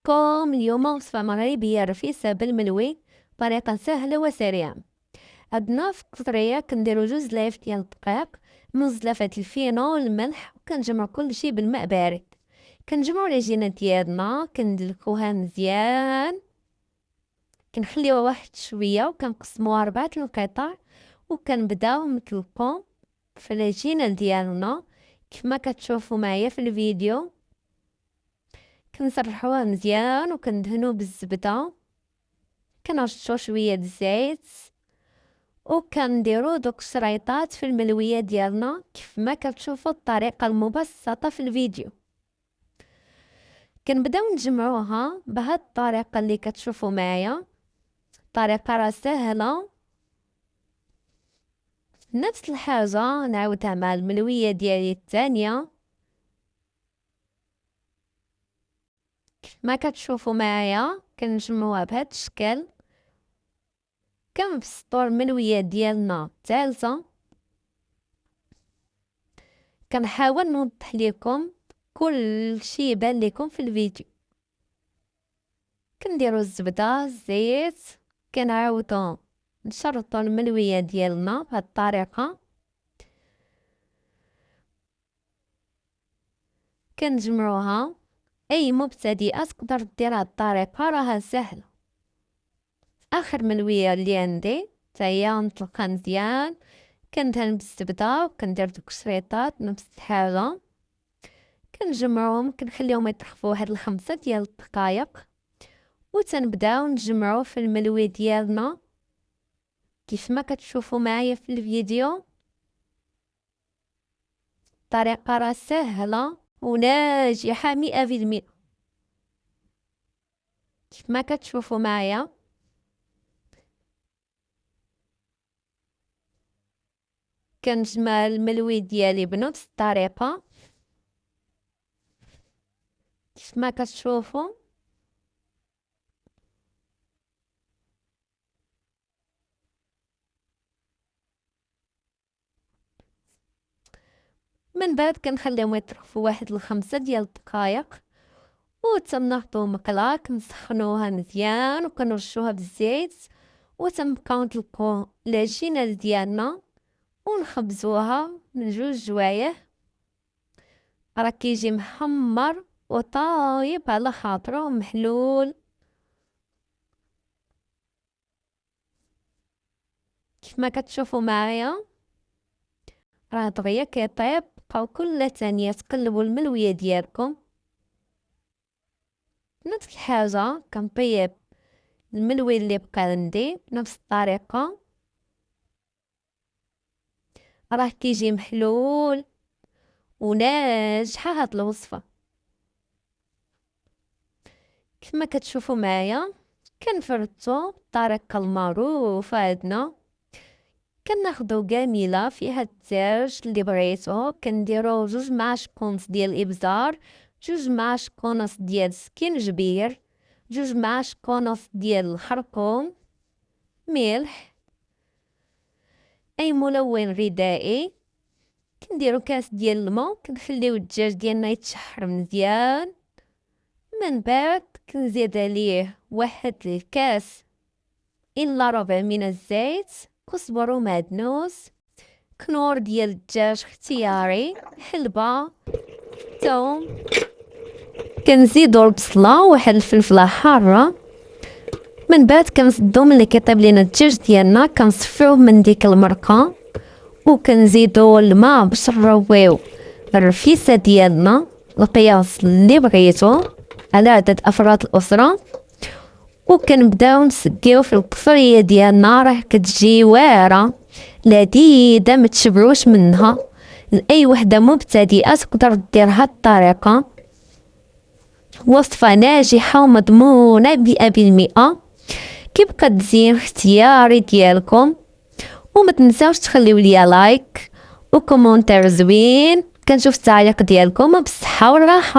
لكم اليوم وصفة مغربية رخيصة بالملوي بطريقة سهلة وسريعة. عندنا في القطرية كنديرو 2 لايف ديال الدقيق من زلافات الفينو والملح، وكنجمعو كلشي بالماء بارد. كنجمعو العجينة ديالنا، كندلكوها مزيان، كنخليوها واحد شوية وكنقسموها 4 القطع، وكنبداو نطلقو في العجينة ديالنا كيفما كتشوفو معايا في الفيديو. كنسرحوها مزيان وكندهنو بالزبدة، كنرشو شويه د الزيت، وكنديرو دوك الشريطات في الملويه ديالنا كيفما كتشوفوا الطريقه المبسطه في الفيديو. كنبداو نجمعوها بهاد الطريقه اللي كتشوفوا معايا. طريقه راه سهله. نفس الحاجه نعاودها مع الملويه ديالي الثانيه ما كتشوفوا معايا. كنجمعوها بهذا الشكل. كنبسطوا الملويه ديالنا الثالثه. كنحاول نوضح لكم كل شيء يبان لكم في الفيديو. كنديروا الزبده الزيت، كنعاودوا نشرطوا الملويه ديالنا بهذه الطريقه. كنجمعوها. اي مبتدئه تقدر دير هذه الطريقه، راها سهله. اخر ملويه اللي عندي حتى هي نطلقها مزيان، كندهن بالزبده وكندير دوك الشريطات نفس الحاجه. كنجمعهم، كنخليهم يطرخوا واحد 5 ديال الدقائق، وتنبداو نجمعو في الملوي ديالنا كيف ما كتشوفوا معايا في الفيديو. طريقه راه سهله وناجحه 100%. كيف ما كتشوفوا معايا. كنجمع الملوي ديالي بنفس الطريقه كيف ما كتشوفوا. من بعد كنخليهم يطرفوا واحد 5 ديال الدقائق، وتنحطو مقله كنسخنوها مزيان وكنرشوها بالزيت، وتنبقاو نطلقو العجينه ديالنا ونخبزوها من 2 جوايه. راه كيجي محمر وطايب على خاطرو محلول. كيف ما كتشوفوا معايا راه دغيا كيطيب. بقاو كل ثانيه تقلبوا الملويه ديالكم. نفس الحاجه كنطيب الملوي اللي بقى عندي بنفس الطريقه. راه كيجي محلول وناجحه هاد الوصفه. كما كتشوفوا معايا كنفردو بالطريقه المعروفه عندنا. كناخدو كاميله فيها الدجاج اللي بغيتو، كنديرو 2 معاشقونص ديال الابزار، 2 معاشقونص ديال السكينجبير، 2 معاشقونص ديال الخرقوم، ملح، اي ملون غذائي. كنديرو كاس ديال الماء، كنخليو الدجاج ديالنا يتشحر مزيان. من بعد كنزيد عليه 1 الكاس الا ربع من الزيت، كزبر ومعدنوس، كنور ديال الدجاج اختياري، حلبة، ثوم. كنزيدو البصله وواحد الفلفله حاره. من بعد كنصدو ملي كيطيب لينا الدجاج ديالنا، كنصفيوه من ديك المرقه، وكنزيدو الماء باش نرويو الرفيسه ديالنا القياس اللي بغيتو على عدد افراد الاسره. وكنبداو نسقيو في القصريه ديالنا، راه كتجي واعره لذيذه ما تشبعوش منها. لاي وحده مبتدئه تقدر دير هاد الطريقه. وصفه ناجحه ومضمونه 100%. كيبقى التزيين اختياري ديالكم، وما تنساوش تخليو ليا لايك وكومونتير زوين. كنشوف التعليق ديالكم. بالصحه والراحه.